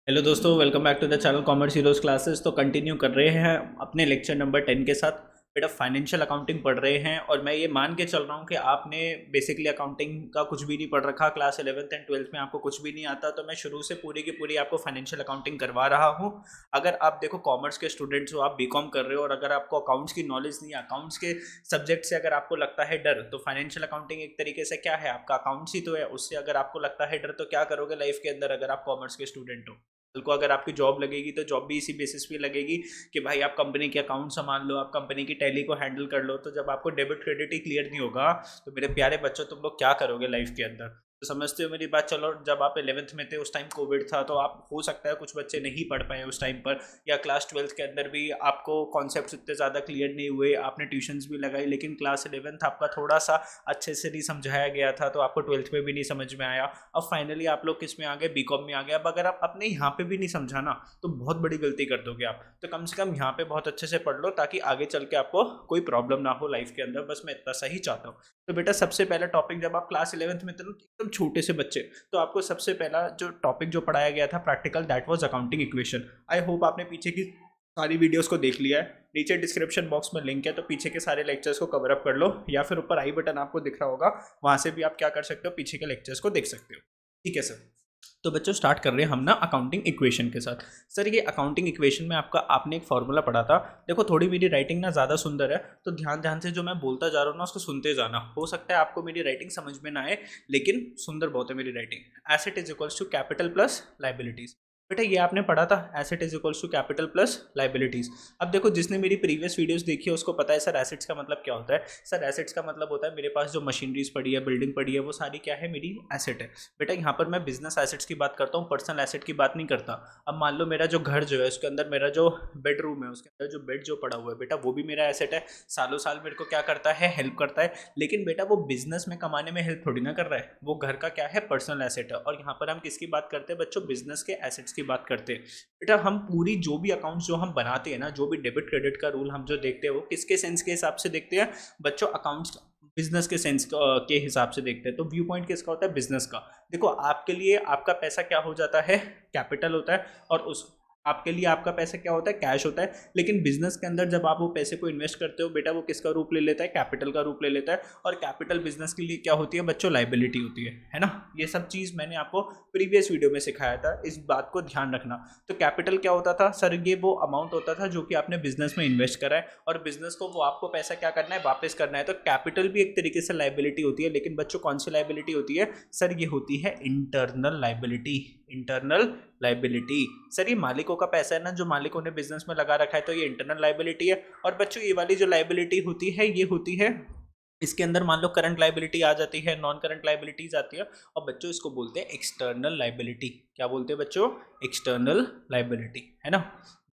Hello दोस्तों, welcome back to the channel commerce heroes classes. तो continue कर रहे हैं अपने लेक्चर नंबर 10 के साथ। बेटा फाइनेंशियल अकाउंटिंग पढ़ रहे हैं और मैं ये मान के चल रहा हूँ कि आपने बेसिकली अकाउंटिंग का कुछ भी नहीं पढ़ रखा। क्लास 11th एंड 12th में आपको कुछ भी नहीं आता, तो मैं शुरू से पूरी की पूरी आपको फाइनेंशियल अकाउंटिंग करवा रहा हूँ। अगर आप देखो कॉमर्स के स्टूडेंट्स हो, आप बीकॉम कर रहे हो और अगर आपको अकाउंट्स की नॉलेज नहीं है, अकाउंट्स के सब्जेक्ट से अगर आपको लगता है डर, तो फाइनेंशियल अकाउंटिंग एक तरीके से क्या है, आपका अकाउंट्स ही तो है। उससे अगर आपको लगता है डर तो क्या करोगे लाइफ के अंदर अगर आप कॉमर्स के स्टूडेंट हो। कल को अगर आपकी जॉब लगेगी तो जॉब भी इसी बेसिस पे लगेगी कि भाई आप कंपनी के अकाउंट संभाल लो, आप कंपनी की टैली को हैंडल कर लो। तो जब आपको डेबिट क्रेडिट ही क्लियर नहीं होगा तो मेरे प्यारे बच्चों तुम लोग क्या करोगे लाइफ के अंदर। तो समझते हो मेरी बात। चलो, जब आप 11th में थे उस टाइम कोविड था, तो आप हो सकता है कुछ बच्चे नहीं पढ़ पाए उस टाइम पर, या क्लास 12th के अंदर भी आपको कॉन्सेप्ट इतने ज़्यादा क्लियर नहीं हुए, आपने ट्यूशन्स भी लगाई, लेकिन क्लास 11th आपका थोड़ा सा अच्छे से नहीं समझाया गया था, तो आपको 12th में भी नहीं समझ में आया। अब फाइनली आप लोग किस में आ गए, बीकॉम में आ गए। अब अगर आप अपने यहाँ पे भी नहीं समझाना तो बहुत बड़ी गलती कर दोगे आप। तो कम से कम यहाँ पे बहुत अच्छे से पढ़ लो ताकि आगे चल के आपको कोई प्रॉब्लम ना हो लाइफ के अंदर। बस मैं इतना सा ही चाहता हूँ। तो बेटा सबसे पहला टॉपिक, जब आप क्लास 11th में थे ना, एकदम छोटे से बच्चे, तो आपको सबसे पहला जो टॉपिक जो पढ़ाया गया था practical, that was accounting equation. I hope आपने पीछे की सारी वीडियोस को देख लिया है। नीचे डिस्क्रिप्शन बॉक्स में लिंक है, तो पीछे के सारे लेक्चर्स को कवर अप कर लो, या फिर ऊपर आई बटन आपको दिख रहा होगा, वहां से भी आप क्या कर सकते हो, पीछे के लेक्चर्स को देख सकते हो। ठीक है सर। तो बच्चों स्टार्ट कर रहे हैं हम ना अकाउंटिंग इक्वेशन के साथ। सर ये अकाउंटिंग इक्वेशन में आपने एक फॉर्मूला पढ़ा था। देखो थोड़ी मेरी राइटिंग ना ज़्यादा सुंदर है, तो ध्यान ध्यान से जो मैं बोलता जा रहा हूँ ना उसको सुनते जाना। हो सकता है आपको मेरी राइटिंग समझ में ना आए, लेकिन सुंदर बहुत है मेरी writing. Asset is equals to capital plus liabilities. बेटा ये आपने पढ़ा था, asset is equals to capital plus liabilities. अब देखो जिसने मेरी प्रीवियस वीडियोस देखी है उसको पता है सर एसेट्स का मतलब क्या होता है। सर एसेट्स का मतलब होता है मेरे पास जो मशीनरीज पड़ी है, बिल्डिंग पड़ी है, वो सारी क्या है, मेरी एसेट है। बेटा यहाँ पर मैं बिजनेस एसेट्स की बात करता हूँ, पर्सनल एसेट की बात नहीं करता। अब मान लो मेरा जो घर जो है उसके अंदर मेरा जो बेडरूम है, उसके अंदर जो बेड जो पड़ा हुआ है, बेटा वो भी मेरा एसेट है। सालों साल मेरे को क्या करता है, हेल्प करता है। लेकिन बेटा वो बिजनेस में कमाने में हेल्प थोड़ी ना कर रहा है, वो घर का क्या है, पर्सनल एसेट है। और यहाँ पर हम किसकी बात करते हैं बच्चों, बिजनेस के एसेट्स की बात करते हैं। बेटा हम पूरी जो भी अकाउंट्स जो हम बनाते हैं ना, जो भी डेबिट क्रेडिट का रूल हम जो देखते हैं, वो किसके सेंस के हिसाब से देखते हैं बच्चों, अकाउंट्स बिजनेस के सेंस के हिसाब से देखते हैं। तो व्यू पॉइंट किसका होता है, बिजनेस का। देखो आपके लिए आपका पैसा क्या हो जाता है, कैपिटल होता है। और उस आपके लिए आपका पैसा क्या होता है, कैश होता है। लेकिन बिजनेस के अंदर जब आप वो पैसे को इन्वेस्ट करते हो बेटा, वो किसका रूप ले लेता है, कैपिटल का रूप ले लेता है। और कैपिटल बिजनेस के लिए क्या होती है बच्चों, लाइबिलिटी होती है ना। ये सब चीज़ मैंने आपको प्रीवियस वीडियो में सिखाया था, इस बात को ध्यान रखना। तो कैपिटल क्या होता था सर, ये वो अमाउंट होता था जो कि आपने बिजनेस में इन्वेस्ट करा है, और बिजनेस को वो आपको पैसा क्या करना है, वापस करना है। तो कैपिटल भी एक तरीके से लाइबिलिटी होती है, लेकिन बच्चों कौन सी लाइबिलिटी होती है सर, ये होती है internal liability. Internal liability. Sir ये मालिकों का पैसा है ना, जो मालिकों ने बिजनेस में लगा रखा है, तो ये इंटरनल लाइबिलिटी है। और बच्चों ये वाली जो लाइबिलिटी होती है, ये होती है, इसके अंदर मान लो करंट लाइबिलिटी आ जाती है, नॉन करंट लाइबिलिटीज आती है। और बच्चों इसको बोलते हैं एक्सटर्नल लाइबिलिटी। क्या बोलते हैं बच्चों, एक्सटर्नल लाइबिलिटी, है ना।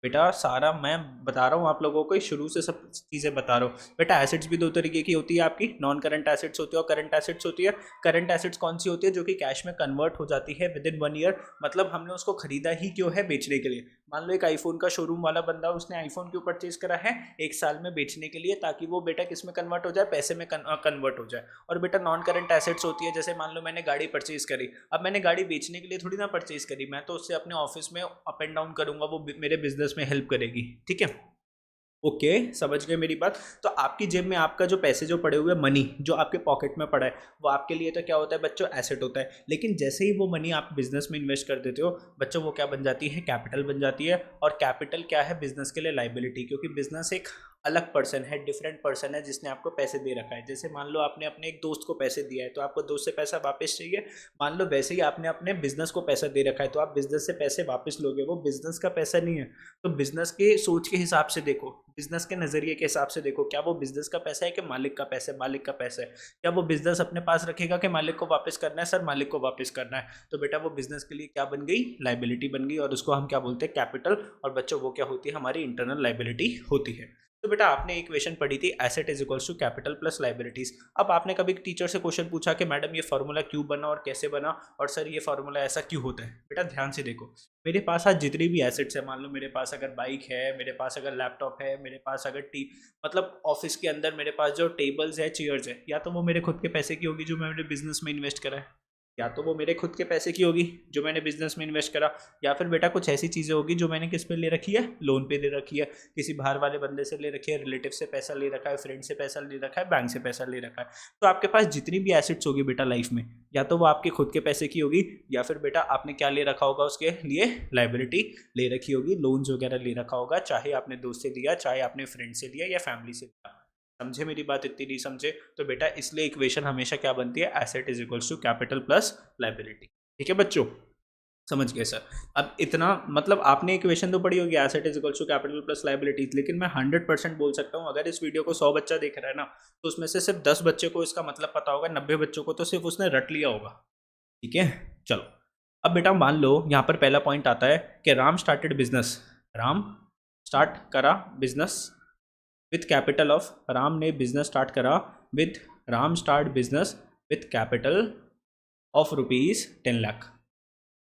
बेटा सारा मैं बता रहा हूँ आप लोगों को, शुरू से सब चीज़ें बता रहा हूँ। बेटा एसेट्स भी दो तरीके की होती है आपकी, नॉन करंट एसेट्स होती है और करंट एसेट्स होती है। करंट एसेट्स कौन सी होती है, जो कि कैश में कन्वर्ट हो जाती है विद इन 1 ईयर। मतलब हमने उसको खरीदा ही क्यों है, बेचने के लिए। मान लो एक आईफोन का शोरूम वाला बंदा, उसने आईफोन क्यों परचेज करा है, 1 साल में बेचने के लिए, ताकि वो बेटा किस में कन्वर्ट हो जाए, पैसे में कन्वर्ट हो जाए। और बेटा नॉन करंट एसेट्स होती है, जैसे मान लो मैंने गाड़ी परचेज करी। अब मैंने गाड़ी बेचने के लिए थोड़ी ना परचेज करी, मैं तो उससे अपने ऑफिस में अप एंड डाउन करूंगा, वो मेरे बिजनेस में हेल्प करेगी। ठीक है, ओके समझ गए मेरी बात। तो आपकी जेब में आपका जो पैसे जो पड़े हुए, मनी जो आपके पॉकेट में पड़ा है, वो आपके लिए तो क्या होता है बच्चों, एसेट होता है। लेकिन जैसे ही वो मनी आप बिजनेस में इन्वेस्ट कर देते हो बच्चों, वो क्या बन जाती है, कैपिटल बन जाती है। और कैपिटल क्या है, बिजनेस के लिए लाइबिलिटी, क्योंकि बिजनेस एक अलग पर्सन है, डिफरेंट पर्सन है, जिसने आपको पैसे दे रखा है। जैसे मान लो आपने अपने एक दोस्त को पैसे दिया है, तो आपको दोस्त से पैसा वापस चाहिए। मान लो वैसे ही आपने अपने बिजनेस को पैसा दे रखा है, तो आप बिजनेस से पैसे वापस लोगे, वो बिजनेस का पैसा नहीं है। तो बिजनेस के सोच के हिसाब से देखो, बिजनेस के नजरिए के हिसाब से देखो, क्या वो बिजनेस का पैसा है कि मालिक का पैसा है, मालिक का पैसा है। क्या वो बिजनेस अपने पास रखेगा कि मालिक को वापस करना है, सर मालिक को वापस करना है। तो बेटा वो बिजनेस के लिए क्या बन गई, लाइबिलिटी बन गई, और उसको हम क्या बोलते हैं, कैपिटल। और बच्चों वो क्या होती है, हमारी इंटरनल लाइबिलिटी होती है। तो बेटा आपने इक्वेशन पढ़ी थी, asset is equals to capital plus liabilities. अब आपने कभी टीचर से क्वेश्चन पूछा कि मैडम ये फार्मूला क्यों बना और कैसे बना, और सर ये फार्मूला ऐसा क्यों होता है। बेटा ध्यान से देखो, मेरे पास आज जितनी भी एसेट्स है, मान लो मेरे पास अगर बाइक है, मेरे पास अगर लैपटॉप है, मेरे पास अगर टी मतलब ऑफिस के अंदर मेरे पास जो टेबल्स है, चेयर्स है, या तो वो मेरे खुद के पैसे की होगी जो मैंने बिजनेस में इन्वेस्ट करा है। या तो वो मेरे खुद के पैसे की होगी जो मैंने बिजनेस में इन्वेस्ट करा, या फिर बेटा कुछ ऐसी चीज़ें होगी जो मैंने किस पे ले रखी है, लोन पे ले रखी है, किसी बाहर वाले बंदे से ले रखी है, रिलेटिव से पैसा ले रखा है, फ्रेंड से पैसा ले रखा है, बैंक से पैसा ले रखा है। तो आपके पास जितनी भी एसेट्स होगी बेटा लाइफ में, या तो वो आपके खुद के पैसे की होगी, या फिर बेटा आपने क्या ले रखा होगा, उसके लिए लाइबिलिटी ले रखी होगी, लोन्स वगैरह ले रखा होगा, चाहे आपने दोस्त से लिया, चाहे आपने फ्रेंड से लिया या फैमिली से लिया। समझे मेरी बात? इतनी नहीं समझे तो बेटा इसलिए इक्वेशन हमेशा क्या बनती है, asset is equals to capital plus liability. ठीक है बच्चों, समझ गए सर? अब इतना मतलब आपने इक्वेशन तो पढ़ी होगी, asset is equals to capital plus liability, लेकिन मैं 100% बोल सकता हूँ अगर इस वीडियो को 100 बच्चा देख रहा है ना, तो उसमें से सिर्फ 10 बच्चे को इसका मतलब पता होगा, 90 बच्चों को तो सिर्फ उसने रट लिया होगा। ठीक है, चलो अब बेटा मान लो यहाँ पर पहला पॉइंट आता है कि Ram started business, Ram start करा business with capital of, Ram ने बिजनेस स्टार्ट करा with, Ram start business with capital of ₹10 lakh.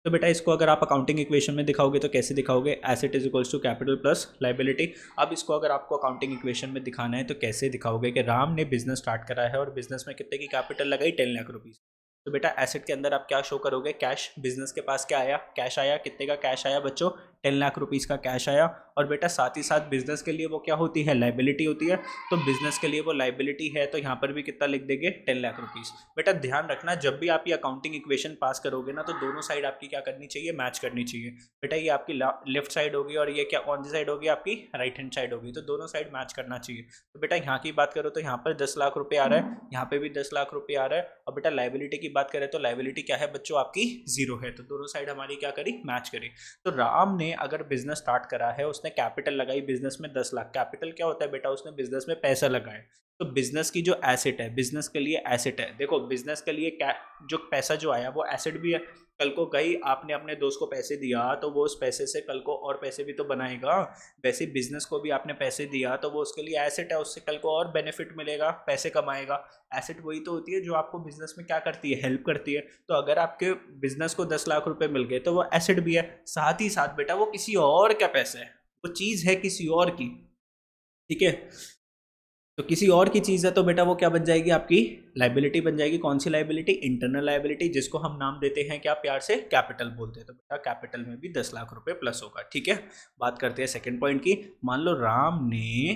तो बेटा इसको अगर आप अकाउंटिंग इक्वेशन में दिखाओगे तो कैसे दिखाओगे, asset is equals to capital plus liability. अब इसको अगर आपको अकाउंटिंग इक्वेशन में दिखाना है तो कैसे दिखाओगे कि राम ने बिजनेस स्टार्ट करा है और बिजनेस में कितने की कैपिटल लगाई, 10 लाख रुपीज़। तो बेटा एसेट के अंदर आप क्या शो करोगे, कैश। बिजनेस के पास क्या आया, कैश आया। कितने का कैश आया बच्चों, 10 लाख रुपीज़ का कैश आया। और बेटा साथ ही साथ बिजनेस के लिए वो क्या होती है, लाइबिलिटी होती है। तो बिजनेस के लिए वो लाइबिलिटी है, तो यहाँ पर भी कितना लिख देंगे, 10 लाख रुपीज़। बेटा ध्यान रखना जब भी आप ये अकाउंटिंग इक्वेशन पास करोगे ना, तो दोनों साइड आपकी क्या करनी चाहिए, मैच करनी चाहिए। बेटा ये आपकी लेफ्ट साइड होगी और ये क्या कौन सी साइड होगी, आपकी राइट हैंड साइड होगी। तो दोनों साइड मैच करना चाहिए। तो बेटा यहाँ की बात करो तो यहाँ पर 10 लाख रुपये आ रहा है, यहाँ पे भी 10 लाख रुपये आ रहा है। और बेटा लाइबिलिटी की बात करें तो लाइबिलिटी क्या है बच्चों, आपकी 0 है। तो दोनों साइड हमारी क्या करी, मैच करी। तो राम ने अगर बिजनेस स्टार्ट करा है, उसने कैपिटल लगाई बिजनेस में 10 लाख। कैपिटल क्या होता है बेटा, उसने बिजनेस में पैसा लगाया। तो बिजनेस की जो एसेट है, बिजनेस के लिए एसेट है। देखो बिजनेस के लिए जो पैसा जो आया वो एसेट भी है। कल को गई आपने अपने दोस्त को पैसे दिया तो वो उस पैसे से कल को और पैसे भी तो बनाएगा। वैसे बिजनेस को भी आपने पैसे दिया तो वो उसके लिए एसेट है, उससे कल को और बेनिफिट मिलेगा, पैसे कमाएगा। एसेट वही तो होती है जो आपको बिजनेस में क्या करती है, हेल्प करती है। तो अगर आपके बिजनेस को 10 लाख रुपए मिल गए तो वो एसेट भी है। साथ ही साथ बेटा वो किसी और का पैसा है, वो चीज़ है किसी और की। ठीक है, तो किसी और की चीज़ है तो बेटा वो क्या बन जाएगी, आपकी लाइबिलिटी बन जाएगी। कौन सी लाइबिलिटी, इंटरनल लाइबिलिटी, जिसको हम नाम देते हैं क्या प्यार से, कैपिटल बोलते हैं। तो बेटा कैपिटल में भी 10 लाख रुपए प्लस होगा। ठीक है, बात करते हैं सेकंड पॉइंट की। मान लो राम ने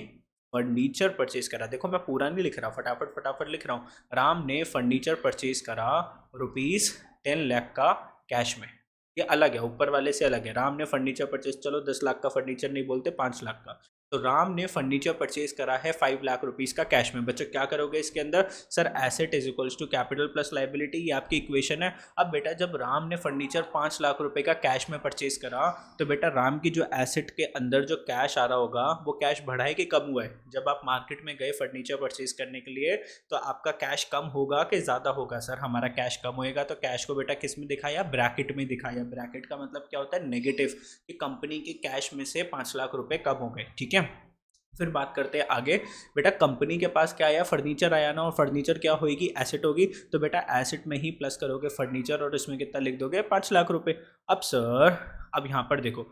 फर्नीचर परचेज करा। देखो मैं पूरा नहीं लिख रहा, फटाफट फटाफट लिख रहा हूँ। राम ने फर्नीचर परचेज करा ₹10 लाख का कैश में। ये अलग है, ऊपर वाले से अलग है। राम ने फर्नीचर परचेज, चलो 10 लाख का फर्नीचर नहीं बोलते, 5 लाख का। तो राम ने फर्नीचर परचेज करा है 5 लाख रुपीस का कैश में। बच्चों क्या करोगे इसके अंदर, sir asset is equals to capital plus liability, ये आपकी इक्वेशन है। अब बेटा जब राम ने फर्नीचर 5 लाख रुपए का कैश में परचेज करा, तो बेटा राम की जो एसेट के अंदर जो कैश आ रहा होगा वो कैश बढ़ा है कि कम हुआ है। जब आप मार्केट में गए फर्नीचर परचेज करने के लिए तो आपका कैश कम होगा कि ज़्यादा होगा, सर हमारा कैश कम होएगा। तो कैश को बेटा किस में दिखाया, ब्रैकेट में दिखाया। ब्रैकेट का मतलब क्या होता है, नेगेटिव, कि कंपनी के कैश में से 5 लाख रुपए कम हो गए। ठीक है, फिर बात करते हैं आगे। बेटा कंपनी के पास क्या आया, फर्नीचर आया ना, और फर्नीचर क्या होगी, एसेट होगी। तो बेटा एसेट में ही प्लस करोगे फर्नीचर और इसमें कितना लिख दोगे, 5 लाख रुपए। अब सर अब यहाँ पर देखो,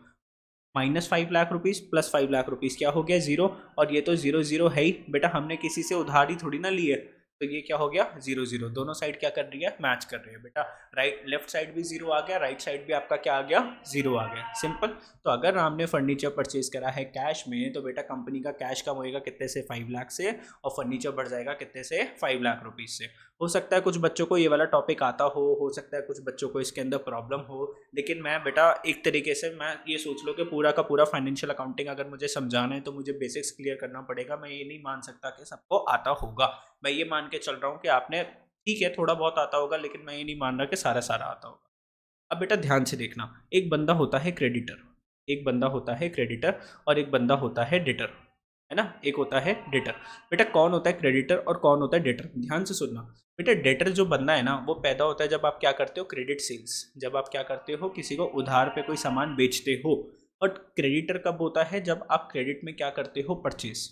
-5 lakh rupees plus 5 lakh rupees क्या हो गया, 0। और ये तो 0 0 है ही बेटा, हमने किसी से उधारी थोड़ी ना ली है। तो ये क्या हो गया, 0 0। दोनों साइड क्या कर रही है, मैच कर रही है बेटा। राइट लेफ्ट साइड भी 0 आ गया, राइट साइड भी आपका क्या आ गया, 0 आ गया। सिंपल। तो अगर राम ने फर्नीचर परचेज करा है कैश में, तो बेटा कंपनी का कैश कम होएगा कितने से, 5 लाख से, और फर्नीचर बढ़ जाएगा कितने से, 5 लाख रुपीज़ से। हो सकता है कुछ बच्चों को ये वाला टॉपिक आता हो सकता है कुछ बच्चों को इसके अंदर प्रॉब्लम हो, लेकिन मैं बेटा एक तरीके से मैं ये सोच लो कि पूरा का पूरा फाइनेंशियल अकाउंटिंग अगर मुझे समझाना है तो मुझे बेसिक्स क्लियर करना पड़ेगा। मैं ये नहीं मान सकता कि सबको आता होगा। मैं ये मान के चल रहा हूँ कि आपने ठीक है थोड़ा बहुत आता होगा, लेकिन मैं ये नहीं मान रहा कि सारा सारा आता होगा। अब बेटा ध्यान से देखना, एक बंदा होता है क्रेडिटर, एक बंदा होता है क्रेडिटर, और एक बंदा होता है डेटर, है ना। एक होता है डेटर। बेटा कौन होता है क्रेडिटर और कौन होता है डेटर, ध्यान से सुनना। बेटा डेटर जो बंदा है ना, वो पैदा होता है जब आप क्या करते हो, क्रेडिट सेल्स, जब आप क्या करते हो, किसी को उधार पे कोई सामान बेचते हो। और क्रेडिटर कब होता है, जब आप क्रेडिट में क्या करते हो, परचेज।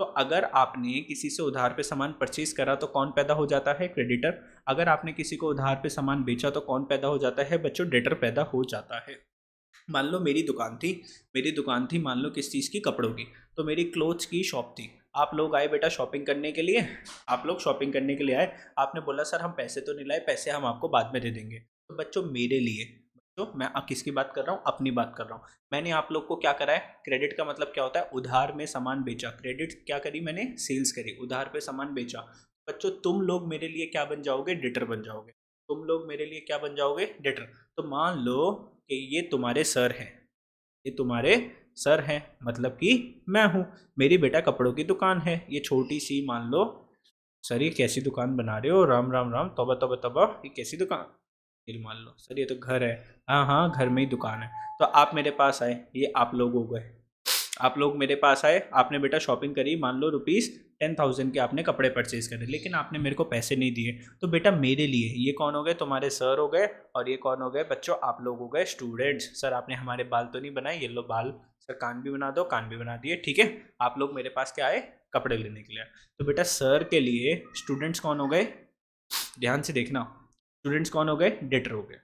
तो अगर आपने किसी से उधार पे सामान परचेज करा तो कौन पैदा हो जाता है, क्रेडिटर। अगर आपने किसी को उधार पे सामान बेचा तो कौन पैदा हो जाता है बच्चों, डेटर पैदा हो जाता है। मान लो मेरी दुकान थी मान लो किस चीज़ की, कपड़ों की। तो मेरी क्लोथ्स की शॉप थी, आप लोग आए बेटा शॉपिंग करने के लिए, आप लोग शॉपिंग करने के लिए आए, आपने बोला सर हम पैसे तो नहीं लाए, पैसे हम आपको बाद में दे देंगे। तो बच्चों मेरे लिए, बच्चों मैं अब किसकी बात कर रहा हूँ, अपनी बात कर रहा हूँ। मैंने आप लोग को क्या करा है, क्रेडिट का मतलब क्या होता है, उधार में सामान बेचा। क्रेडिट क्या करी मैंने, सेल्स करी, उधार पे सामान बेचा। बच्चों तुम लोग मेरे लिए क्या बन जाओगे, डेटर बन जाओगे। तुम लोग मेरे लिए क्या बन जाओगे, डेटर। तो मान लो कि ये तुम्हारे सर हैं, ये तुम्हारे सर हैं, मतलब कि मैं हूँ। मेरी बेटा कपड़ों की दुकान है, ये छोटी सी, मान लो सर ये कैसी दुकान बना रहे हो, राम राम राम, तौबा तौबा तौबा, ये कैसी दुकान, फिर मान लो सर ये तो घर है। हाँ हाँ घर में ही दुकान है। तो आप मेरे पास आए, ये आप लोग हो गए, आप लोग मेरे पास आए, आपने बेटा शॉपिंग करी, मान लो ₹10,000 के आपने कपड़े परचेज करे, लेकिन आपने मेरे को पैसे नहीं दिए। तो बेटा मेरे लिए ये कौन हो गए, तुम्हारे सर हो गए, और ये कौन हो गए बच्चों, आप लोग हो गए स्टूडेंट्स। सर आपने हमारे बाल तो नहीं बनाए, ये लो बाल, सर कान भी बना दो, कान भी बना दिए, ठीक है। आप लोग मेरे पास क्या आए, कपड़े लेने के लिए। तो बेटा सर के लिए स्टूडेंट्स कौन हो गए, ध्यान से देखना, स्टूडेंट्स कौन हो गए, डेटर हो गए।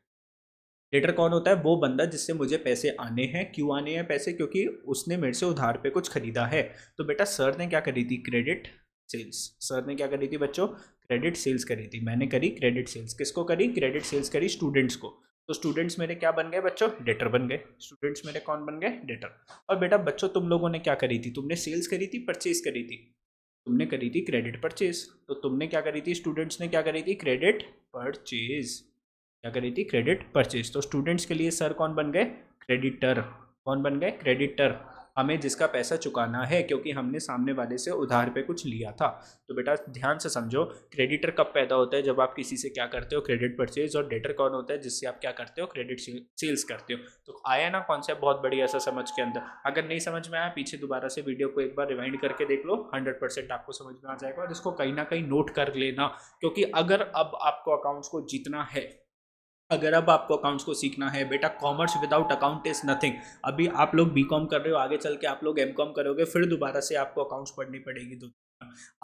डेटर कौन होता है, वो बंदा जिससे मुझे पैसे आने हैं। क्यों आने हैं पैसे, क्योंकि उसने मेरे से उधार पे कुछ खरीदा है। तो बेटा सर ने क्या करी थी, क्रेडिट सेल्स। सर ने क्या करी थी बच्चों, क्रेडिट सेल्स करी थी। मैंने करी क्रेडिट सेल्स, किसको करी, क्रेडिट सेल्स करी स्टूडेंट्स को। तो स्टूडेंट्स मेरे क्या बन गए बच्चों, डेटर बन गए। स्टूडेंट्स मेरे कौन बन गए, डेटर। और बेटा बच्चों तुम लोगों ने क्या करी थी, तुमने सेल्स करी थी, परचेज करी थी, तुमने करी थी क्रेडिट परचेज। तो तुमने क्या करी थी, स्टूडेंट्स ने क्या करी थी, क्रेडिट परचेज। क्या करी थी, क्रेडिट परचेज। तो स्टूडेंट्स के लिए सर कौन बन गए, क्रेडिटर। कौन बन गए, क्रेडिटर, हमें जिसका पैसा चुकाना है, क्योंकि हमने सामने वाले से उधार पे कुछ लिया था। तो बेटा ध्यान से समझो, क्रेडिटर कब पैदा होता है, जब आप किसी से क्या करते हो, क्रेडिट परचेज। और डेटर कौन होता है, जिससे आप क्या करते हो, क्रेडिट सेल्स करते हो। तो आया ना कॉन्सेप्ट बहुत बढ़िया सा समझ के अंदर। अगर नहीं समझ में आया, पीछे दोबारा से वीडियो को एक बार रिवाइंड करके देख लो, 100% आपको समझ में आ जाएगा। और इसको कहीं ना कहीं नोट कर लेना, क्योंकि अगर अब आपको अकाउंट्स को जीतना है, अगर अब आपको अकाउंट्स को सीखना है बेटा, commerce without account is nothing. अभी आप लोग बीकॉम कर रहे हो, आगे चल के आप लोग एमकॉम करोगे, फिर दोबारा से आपको अकाउंट्स पढ़नी पड़ेगी। तो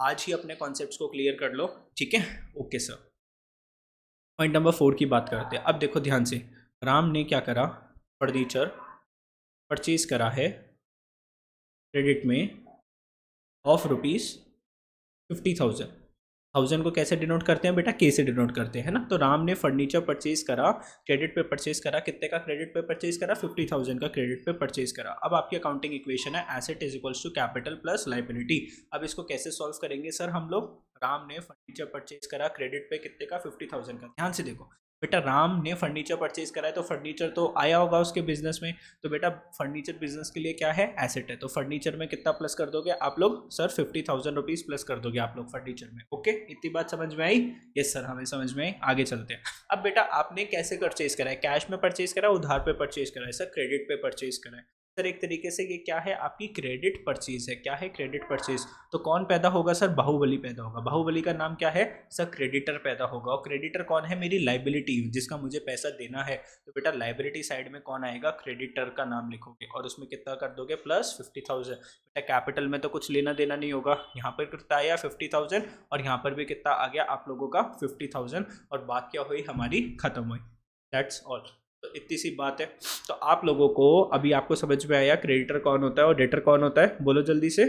आज ही अपने कॉन्सेप्ट्स को क्लियर कर लो, ठीक है। ओके सर, पॉइंट नंबर 4 की बात करते हैं। अब देखो ध्यान से, राम ने क्या करा, फर्नीचर परचेज करा है क्रेडिट में ऑफ ₹50,000। 1000 को कैसे डिनोट करते हैं बेटा, के से डिनोट करते हैं ना। तो राम ने फर्नीचर परचेज करा, क्रेडिट पे परचेज करा, कितने का क्रेडिट पे परचेज करा, 50,000 का क्रेडिट पे परचेज करा। अब आपकी अकाउंटिंग इक्वेशन है asset is equals to capital plus liability. अब इसको कैसे सॉल्व करेंगे सर हम लोग, राम ने फर्नीचर परचेज करा क्रेडिट पे कितने का, 50,000 का। ध्यान से देखो बेटा, राम ने फर्नीचर परचेज करा है, तो फर्नीचर तो आया होगा उसके बिजनेस में। तो बेटा फर्नीचर बिजनेस के लिए क्या है, एसेट है। तो फर्नीचर में कितना प्लस कर दोगे आप लोग, सर 50,000 रुपीज प्लस कर दोगे आप लोग फर्नीचर में। ओके, इतनी बात समझ में आई, यस सर हमें समझ में आई, आगे चलते हैं। अब बेटा आपने कैसे परचेज करा है, कैश में परचेज करा, उधार पे परचेज करा है, सर क्रेडिट पे परचेज करा है। सर एक तरीके से ये क्या है, आपकी क्रेडिट परचेज है। क्या है, क्रेडिट परचेज। तो कौन पैदा होगा सर, बाहुबली पैदा होगा। बाहुबली का नाम क्या है सर, क्रेडिटर पैदा होगा। और क्रेडिटर कौन है, मेरी लाइबिलिटी, जिसका मुझे पैसा देना है। तो बेटा लाइबिलिटी साइड में कौन आएगा, क्रेडिटर का नाम लिखोगे, और उसमें कितना कर दोगे, प्लस 50,000। बेटा कैपिटल में तो कुछ लेना देना नहीं होगा, यहाँ पर कितना आया 50,000, और यहाँ पर भी कितना आ गया आप लोगों का 50,000, और बात क्या हुई हमारी, खत्म हुई। That's all. तो इतनी सी बात है। तो आप लोगों को अभी आपको समझ में आया क्रेडिटर कौन होता है और डेटर कौन होता है, बोलो जल्दी से।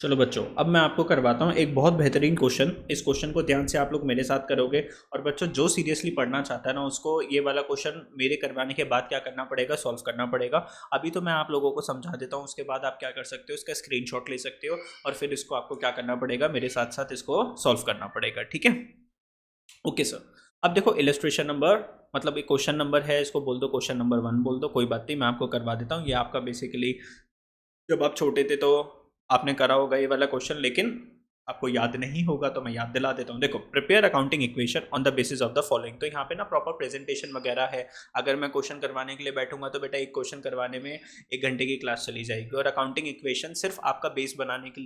चलो बच्चों, अब मैं आपको करवाता हूँ एक बहुत बेहतरीन क्वेश्चन। इस क्वेश्चन को ध्यान से आप लोग मेरे साथ करोगे। और बच्चों जो सीरियसली पढ़ना चाहता है ना, उसको ये वाला क्वेश्चन मेरे करवाने के बाद क्या करना पड़ेगा, सॉल्व करना पड़ेगा। अभी तो मैं आप लोगों को समझा देता हूँ, उसके बाद आप क्या कर सकते हो, इसका स्क्रीनशॉट ले सकते हो, और फिर इसको आपको क्या करना पड़ेगा, मेरे साथ साथ इसको सॉल्व करना पड़ेगा, ठीक है। ओके सर, अब देखो इलस्ट्रेशन नंबर, मतलब एक क्वेश्चन नंबर है, इसको बोल दो क्वेश्चन नंबर 1 बोल दो, कोई बात नहीं, मैं आपको करवा देता हूँ। ये आपका बेसिकली जब आप छोटे थे तो आपने करा होगा ये वाला क्वेश्चन, लेकिन आपको याद नहीं होगा तो मैं याद दिला देता हूँ। देखो, prepare accounting equation on the basis of the following. तो यहाँ पे ना प्रॉपर प्रेजेंटेशन वगैरह है। अगर मैं क्वेश्चन करवाने के लिए बैठूंगा तो बेटा एक क्वेश्चन करवाने में 1 घंटे की क्लास चली जाएगी। और अकाउंटिंग इक्वेशन सिर्फ आपका बेस बनाने के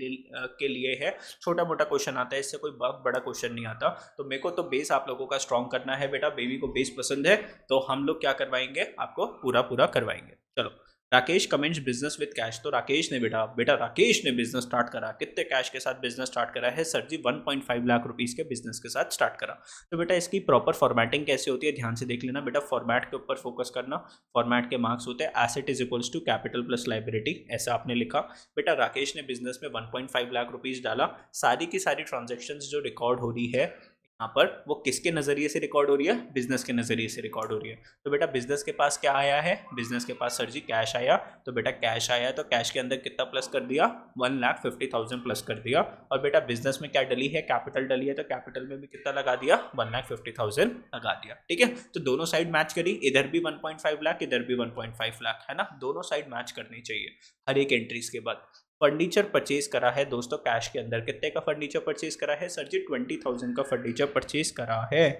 लिए है। छोटा मोटा क्वेश्चन आता है, इससे कोई बहुत बड़ा क्वेश्चन नहीं आता। तो मेरे को तो बेस आप लोगों का स्ट्रॉन्ग करना है बेटा। बेबी को बेस पसंद है, तो हम लोग क्या करवाएंगे, आपको पूरा करवाएंगे। चलो Rakesh comments business with cash. तो राकेश ने बेटा राकेश ने बिजनेस स्टार्ट करा, कितने कैश के साथ बिजनेस स्टार्ट करा है सर जी? 1.5 लाख रुपीस के बिजनेस के साथ स्टार्ट करा। तो बेटा इसकी प्रॉपर फॉर्मेटिंग कैसे होती है ध्यान से देख लेना बेटा, फॉर्मेट के ऊपर फोकस करना। फॉर्मेट के मार्क्स होते हैं asset is equals to capital plus liability, ऐसा आपने लिखा। बेटा राकेश ने बिजनेस में 1.5 लाख रुपीस डाला, सारी की सारी ट्रांजेक्शन जो रिकॉर्ड हो रही है यहाँ पर वो किसके नज़रिए से रिकॉर्ड हो रही है? बिजनेस के नज़रिए से रिकॉर्ड हो रही है। तो बेटा बिजनेस के पास क्या आया है? बिजनेस के पास सर जी कैश आया। तो बेटा कैश आया तो कैश के अंदर कितना प्लस कर दिया? 1,50,000 प्लस कर दिया। और बेटा बिजनेस में क्या डली है? कैपिटल डली है, तो कैपिटल में भी कितना लगा दिया? 1,50,000 लगा दिया। ठीक है, तो दोनों साइड मैच करी, इधर भी 1.5 लाख इधर भी 1.5 लाख, है ना? दोनों साइड मैच करनी चाहिए हर एक एंट्रीज के बाद। फर्नीचर परचेज करा है दोस्तों कैश के अंदर, कितने का फर्नीचर परचेज करा है सर जी? 20,000 का फर्नीचर परचेज करा है।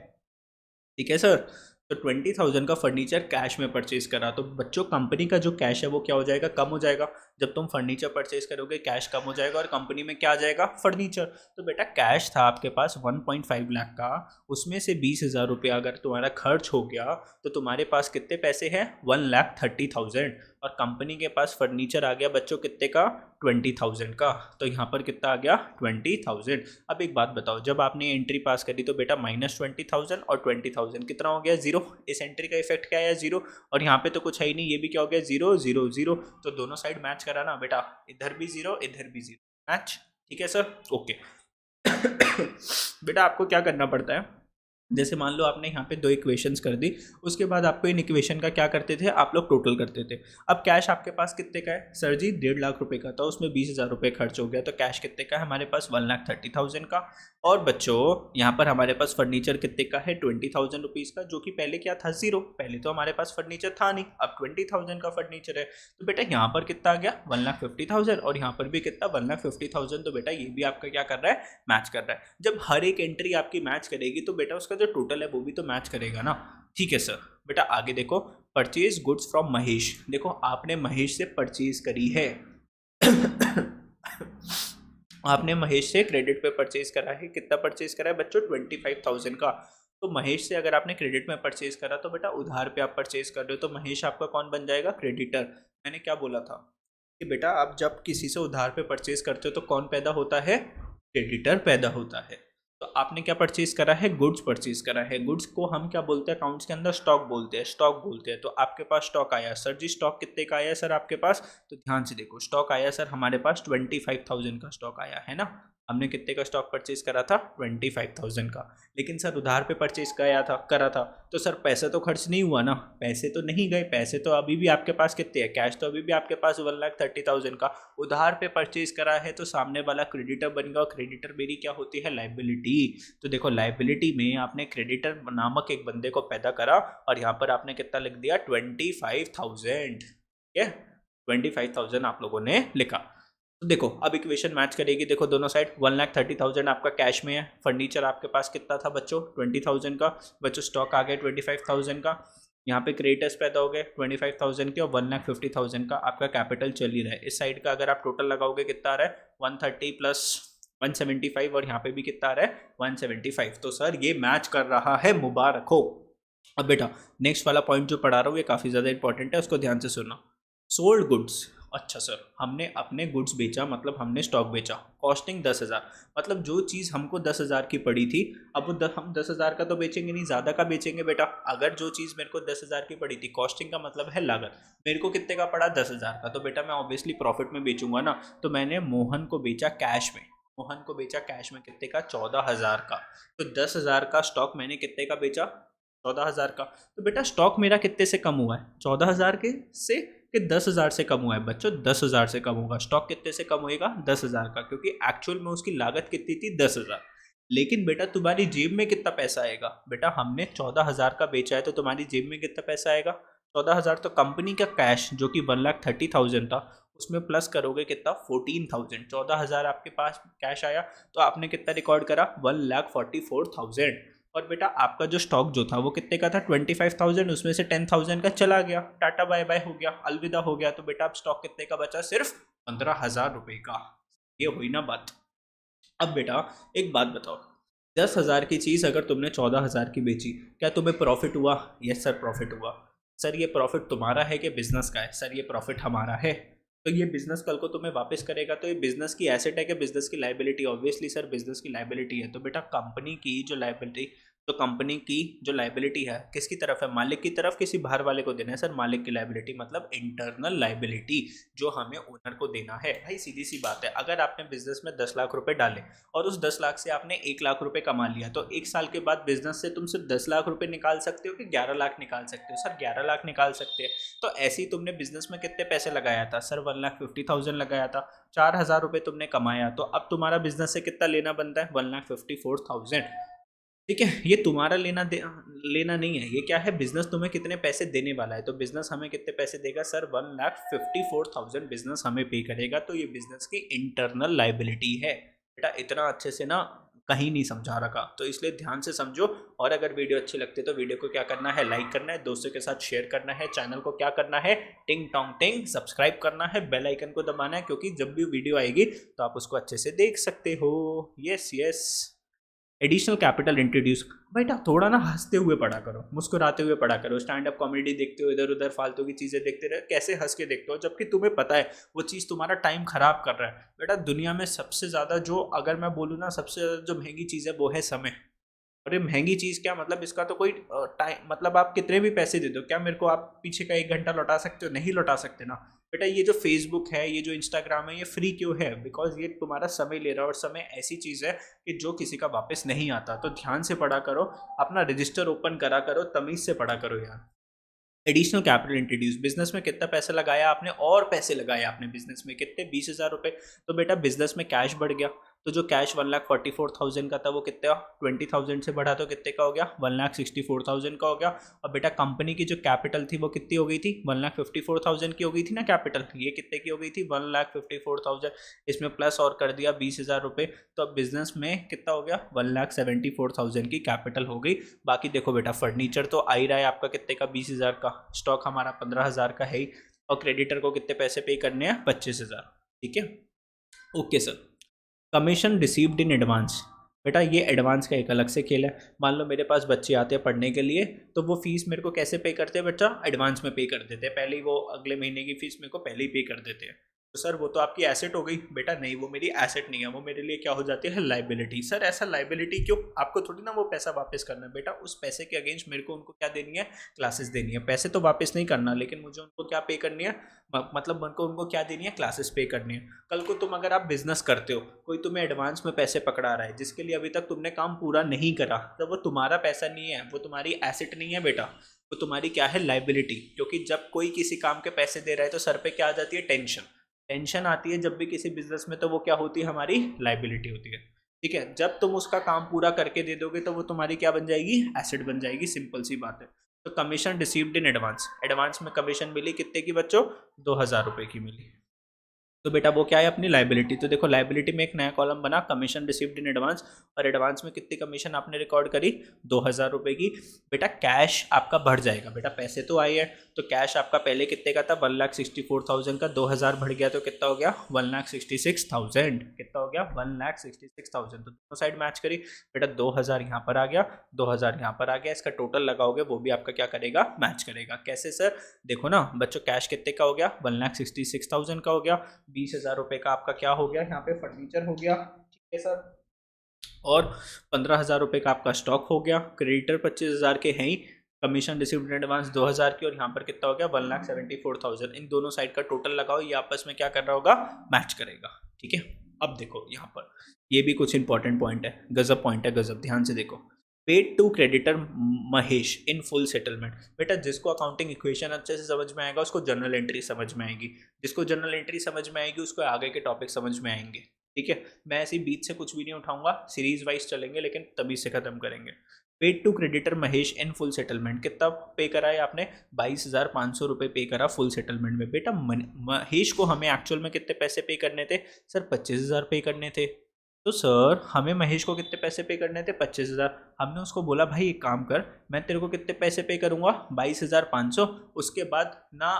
ठीक है सर, तो 20,000 का फर्नीचर कैश में परचेज करा। तो बच्चों कंपनी का जो कैश है वो क्या हो जाएगा? कम हो जाएगा। जब तुम फर्नीचर परचेज करोगे कैश कम हो जाएगा और कंपनी में क्या आ जाएगा? फर्नीचर। तो बेटा कैश था आपके पास 1.5 लाख का, उसमें से 20,000 रुपया अगर तुम्हारा खर्च हो गया तो तुम्हारे पास कितने पैसे हैं? 1,30,000। और कंपनी के पास फर्नीचर आ गया बच्चों कितने का? 20,000 का। तो यहाँ पर कितना आ गया? 20,000। अब एक बात बताओ, जब आपने एंट्री पास करी तो बेटा -20,000 और 20,000 कितना हो गया? 0। इस एंट्री का इफेक्ट क्या आया? 0। और यहाँ पे तो कुछ है ही नहीं, ये भी क्या हो गया? 0 0 0। तो दोनों साइड मैच करा ना बेटा, इधर भी 0 इधर भी 0, मैच। ठीक है सर, ओके। बेटा आपको क्या करना पड़ता है, जैसे मान लो आपने यहाँ पे 2 इक्वेशंस कर दी, उसके बाद आपको इन इक्वेशन का क्या करते थे आप लोग? टोटल करते थे। अब कैश आपके पास कितने का है सर जी? 1.5 लाख रुपए का था, उसमें 20,000 रुपये खर्च हो गया, तो कैश कितने का है हमारे पास? 1,30,000 का। और बच्चों यहाँ पर हमारे पास फर्नीचर कितने का है? 20,000 रुपीज़ का, जो कि पहले क्या था? 0। पहले तो हमारे पास फर्नीचर था नहीं, अब 20,000 का फर्नीचर है। तो बेटा यहाँ पर कितना आ गया? 1,50,000। और यहाँ पर भी कितना? 1,50,000। तो बेटा ये भी आपका क्या कर रहा है? मैच कर रहा है। जब हर एक एंट्री आपकी मैच करेगी तो बेटा उसका जो टोटल है वो भी तो मैच करेगा ना। ठीक है सर। बेटा आगे देखो, परचेज गुड्स फ्रॉम महेश। देखो आपने महेश से परचेज करी है। आपने महेश से क्रेडिट पे परचेज करा है, कितना परचेज करा है बच्चों? 25,000 का। तो महेश से अगर आपने क्रेडिट में परचेज करा तो बेटा उधार पे आप परचेज कर रहे हो, तो महेश आपका कौन बन जाएगा? क्रेडिटर। मैंने क्या बोला था कि बेटा आप जब किसी से उधार पे परचेज करते हो तो कौन पैदा होता है? क्रेडिटर पैदा होता है। तो आपने क्या परचेज करा है? गुड्स परचेज करा है। गुड्स को हम क्या बोलते हैं अकाउंट्स के अंदर? स्टॉक बोलते हैं, स्टॉक बोलते हैं। तो आपके पास स्टॉक आया सर जी, स्टॉक कितने का आया सर आपके पास? तो ध्यान से देखो, स्टॉक आया सर हमारे पास 25,000 का स्टॉक आया है ना। हमने कितने का स्टॉक परचेज करा था? 25,000 का। लेकिन सर उधार पे परचेज करा था तो सर पैसे तो खर्च नहीं हुआ ना, पैसे तो नहीं गए, पैसे तो अभी भी आपके पास कितने हैं? कैश तो अभी भी आपके पास 1,30,000 का। उधार पे परचेज करा है तो सामने वाला क्रेडिटर बन गया, और क्रेडिटर मेरी क्या होती है? लाइबिलिटी। तो देखो लाइबिलिटी में आपने क्रेडिटर नामक एक बंदे को पैदा करा और यहाँ पर आपने कितना लिख दिया? 25,000। ठीक है, 25,000 आप लोगों ने लिखा। तो देखो अब इक्वेशन मैच करेगी, देखो दोनों साइड 1,30,000 आपका कैश में है, फर्नीचर आपके पास कितना था बच्चों? 20,000 का। बच्चों स्टॉक आ गया 25,000 का, यहाँ पे क्रेडिटर्स पैदा हो गए 25,000 के, और 1,50,000 का आपका कैपिटल चल ही रहा है। इस साइड का अगर आप टोटल लगाओगे कितना आ रहा है? 130 प्लस 175, और यहाँ पे भी कितना आ रहा है? 175। तो सर ये मैच कर रहा है, मुबारक हो। अब बेटा नेक्स्ट वाला पॉइंट जो पढ़ा रहा हूँ ये काफ़ी ज़्यादा इंपॉर्टेंट है, उसको ध्यान से सुनना। Sold goods. अच्छा सर, हमने अपने गुड्स बेचा, मतलब हमने स्टॉक बेचा। कॉस्टिंग 10,000, मतलब जो चीज़ हमको 10,000 की पड़ी थी, अब वो हम 10,000 का तो बेचेंगे नहीं, ज़्यादा का बेचेंगे बेटा। अगर जो चीज़ मेरे को 10,000 की पड़ी थी, कॉस्टिंग का मतलब है लागत, मेरे को कितने का पड़ा? 10,000 का, तो बेटा मैं ऑब्वियसली प्रॉफिट में बेचूंगा ना। तो मैंने मोहन को बेचा कैश में, मोहन को बेचा कैश में कितने का? 14,000 का। तो 10,000 का स्टॉक मैंने कितने का बेचा? 14,000 का। तो बेटा स्टॉक मेरा कितने से कम हुआ है? 14,000 के से कि 10,000 से कम हुआ है बच्चों? 10,000 से कम होगा। स्टॉक कितने से कम होएगा? 10,000 का, क्योंकि एक्चुअल में उसकी लागत कितनी थी? 10,000। लेकिन बेटा तुम्हारी जेब में कितना पैसा आएगा? बेटा हमने 14,000 का बेचा है तो तुम्हारी जेब में कितना पैसा आएगा? 14,000। तो कंपनी का कैश जो कि 1,30,000 था, उसमें प्लस करोगे कितना? 14,000। 14,000 आपके पास कैश आया तो आपने कितना रिकॉर्ड करा? 1,44,000। और बेटा आपका जो स्टॉक जो था वो कितने का था? 25,000, उसमें से 10,000 का चला गया, टाटा बाय बाय हो गया, अलविदा हो गया। तो बेटा अब स्टॉक कितने का बचा? सिर्फ 15,000 रुपये का। ये हुई ना बात। अब बेटा एक बात बताओ, 10,000 की चीज़ अगर तुमने 14,000 की बेची, क्या तुम्हें प्रॉफिट हुआ? यस सर प्रॉफिट हुआ। सर ये प्रॉफिट तुम्हारा है कि बिजनेस का है? सर ये प्रॉफिट हमारा है। तो ये बिजनेस कल को तुम्हें वापस करेगा, तो ये बिजनेस की एसेट है कि बिजनेस की लाइबिलिटी? ऑब्वियसली सर बिजनेस की लाइबिलिटी है। तो बेटा कंपनी की जो लाइबिलिटी, तो कंपनी की जो लाइबिलिटी है किसकी तरफ है? मालिक की तरफ, किसी बाहर वाले को देना है? सर मालिक की लाइबिलिटी मतलब इंटरनल लाइबिलिटी जो हमें ओनर को देना है। भाई सीधी सी बात है, अगर आपने बिजनेस में 10 लाख रुपए डाले और उस 10 लाख से आपने 1 लाख रुपए कमा लिया, तो 1 साल के बाद बिजनेस से तुम सिर्फ 10 लाख रुपए निकाल सकते हो कि 11 लाख निकाल सकते हो? सर 11 लाख निकाल सकते हैं। तो ऐसे ही तुमने बिजनेस में कितने पैसे लगाया था? सर 1,50,000 लगाया था, 4,000 रुपये तुमने कमाया, तो अब तुम्हारा बिजनेस से कितना लेना बनता है? 1,54,000। ठीक है, ये तुम्हारा लेना नहीं है, ये क्या है? बिजनेस तुम्हें कितने पैसे देने वाला है। तो बिजनेस हमें कितने पैसे देगा? सर 1,54,000 बिजनेस हमें पे करेगा। तो ये बिजनेस की इंटरनल लाइबिलिटी है। बेटा इतना अच्छे से ना कहीं नहीं समझा रखा, तो इसलिए ध्यान से समझो। और अगर वीडियो अच्छी लगती है तो वीडियो को क्या करना है? लाइक करना है, दोस्तों के साथ शेयर करना है, चैनल को क्या करना है? टिंग टोंग टिंग सब्सक्राइब करना है, बेल आइकन को दबाना है, क्योंकि जब भी वीडियो आएगी तो आप उसको अच्छे से देख सकते हो। Yes yes. Additional capital introduce. बेटा थोड़ा ना हंसते हुए पढ़ा करो, मुस्कुराते हुए पढ़ा करो। स्टैंड अप कॉमेडी देखते हो, इधर उधर फालतू की चीज़ें देखते रहे, कैसे हंस के देखते हो, जबकि तुम्हें पता है वो चीज़ तुम्हारा टाइम खराब कर रहा है। बेटा दुनिया में सबसे ज़्यादा जो, अगर मैं बोलूँ ना, सबसे ज़्यादा जो महंगी चीज़ है वो है समय। अरे महंगी चीज़ क्या मतलब? इसका तो कोई टाइम, मतलब आप कितने भी पैसे दे दो, क्या मेरे को आप पीछे का 1 घंटा लौटा सकते हो? नहीं लौटा सकते ना। बेटा ये जो फेसबुक है, ये जो इंस्टाग्राम है, ये फ्री क्यों है? बिकॉज ये तुम्हारा समय ले रहा है, और समय ऐसी चीज़ है कि जो किसी का वापस नहीं आता। तो ध्यान से पढ़ा करो, अपना रजिस्टर ओपन करा करो, तमीज़ से पढ़ा करो यार। Additional capital introduce. बिजनेस में कितना पैसा लगाया आपने, और पैसे लगाए आपने बिजनेस में कितने? 20,000 रुपये। तो बेटा बिजनेस में कैश बढ़ गया, तो जो कैश 1,44,000 का था वो कितना? 20,000 से बढ़ा तो कितने का हो गया? 1,64,000 का हो गया। और बेटा कंपनी की जो कैपिटल थी वो कितनी हो गई थी? 1,54,000 की हो गई थी ना कैपिटल। ये कितने की हो गई थी? 1,54,000। इसमें प्लस और कर दिया 20,000 रुपये, तो अब बिजनेस में कितना हो गया? 1,74,000 की कैपिटल हो गई। बाकी देखो बेटा फर्नीचर तो आ ही रहा है आपका कितने का? 20,000 का। स्टॉक हमारा 15,000 का है ही। और क्रेडिटर को कितने पैसे पे करने हैं? 25,000। ठीक है, okay sir. Commission received in advance. बेटा ये एडवांस का एक अलग से खेल है। मान लो मेरे पास बच्चे आते हैं पढ़ने के लिए, तो वो फीस मेरे को कैसे पे करते हैं? बच्चा एडवांस में पे कर देते हैं, पहले ही वो अगले महीने की फीस मेरे को पहले ही पे कर देते हैं। तो सर वो तो आपकी एसेट हो गई। बेटा नहीं, वो मेरी एसेट नहीं है, वो मेरे लिए क्या हो जाती है? लाइबिलिटी। सर ऐसा लाइबिलिटी क्यों? आपको थोड़ी ना वो पैसा वापस करना है। बेटा उस पैसे के अगेंस्ट मेरे को उनको क्या देनी है? क्लासेस देनी है। पैसे तो वापस नहीं करना, लेकिन मुझे उनको क्या पे करनी है? मतलब उनको क्या देनी है? क्लासेस पे करनी है। कल को तुम अगर आप बिजनेस करते हो, कोई तुम्हें एडवांस में पैसे पकड़ा रहा है जिसके लिए अभी तक तुमने काम पूरा नहीं करा, तो वो तुम्हारा पैसा नहीं है, वो तुम्हारी एसेट नहीं है बेटा, वो तुम्हारी क्या है? लाइबिलिटी। क्योंकि जब कोई किसी काम के पैसे दे रहा है तो सर पे क्या आ जाती है? टेंशन। टेंशन आती है जब भी किसी बिजनेस में, तो वो क्या होती है? हमारी लाइबिलिटी होती है। ठीक है, जब तुम उसका काम पूरा करके दे दोगे तो वो तुम्हारी क्या बन जाएगी? एसेट बन जाएगी। सिंपल सी बात है। तो commission received in advance. Advance में कमीशन मिली कितने की बच्चों? 2,000 रुपये की मिली। तो बेटा वो क्या है? अपनी लाइबिलिटी। तो देखो लाइबिलिटी में एक नया कॉलम बना, कमीशन रिसीव्ड इन एडवांस। और एडवांस में कितनी कमीशन आपने रिकॉर्ड करी? 2,000 रुपये की। बेटा कैश आपका बढ़ जाएगा। बेटा पैसे तो आए हैं, तो कैश आपका पहले कितने का था? 1,64,000 का। 2,000 बढ़ गया तो कितना हो गया? 1,66,000। कितना हो गया? 1,66,000। तो दोनों साइड मैच करी। बेटा 2,000 यहाँ पर आ गया, 2,000 यहाँ पर आ गया, इसका टोटल लगाओगे वो भी आपका क्या करेगा? मैच करेगा। कैसे सर? देखो ना बच्चों, कैश कितने का हो गया? 1,66,000 का हो गया। 20,000 रुपये का आपका क्या हो गया? यहाँ पे फर्नीचर हो गया। ठीक है सर। और 15,000 रुपये का आपका स्टॉक हो गया। क्रेडिटर 25,000 के हैं ही। कमीशन रिसीव्ड इन एडवांस 2,000 की, और यहाँ पर कितना हो गया? 1,74,000। इन दोनों साइड का टोटल लगाओ, ये आपस में क्या कर रहा होगा? मैच करेगा। ठीक है, अब देखो यहाँ पर ये भी कुछ इंपॉर्टेंट पॉइंट है, गजब पॉइंट है, गजब। ध्यान से देखो। Paid to creditor Mahesh in full settlement. बेटा जिसको अकाउंटिंग इक्वेशन अच्छे से समझ में आएगा उसको जर्नल एंट्री समझ में आएगी, जिसको जर्नल एंट्री समझ में आएगी उसको आगे के टॉपिक समझ में आएंगे। ठीक है, मैं ऐसी बीच से कुछ भी नहीं उठाऊंगा, सीरीज वाइज चलेंगे, लेकिन तभी से खत्म करेंगे। Paid to creditor Mahesh in full settlement. कितना पे करा है आपने? 22,500 रुपये पे करा फुल सेटलमेंट में। बेटा महेश को हमें एक्चुअल में कितने पैसे पे करने थे? सर 25,000 पे करने थे। तो सर हमें महेश को कितने पैसे पे करने थे? 25,000। हमने उसको बोला भाई एक काम कर, मैं तेरे को कितने पैसे पे करूंगा? 22,500। उसके बाद ना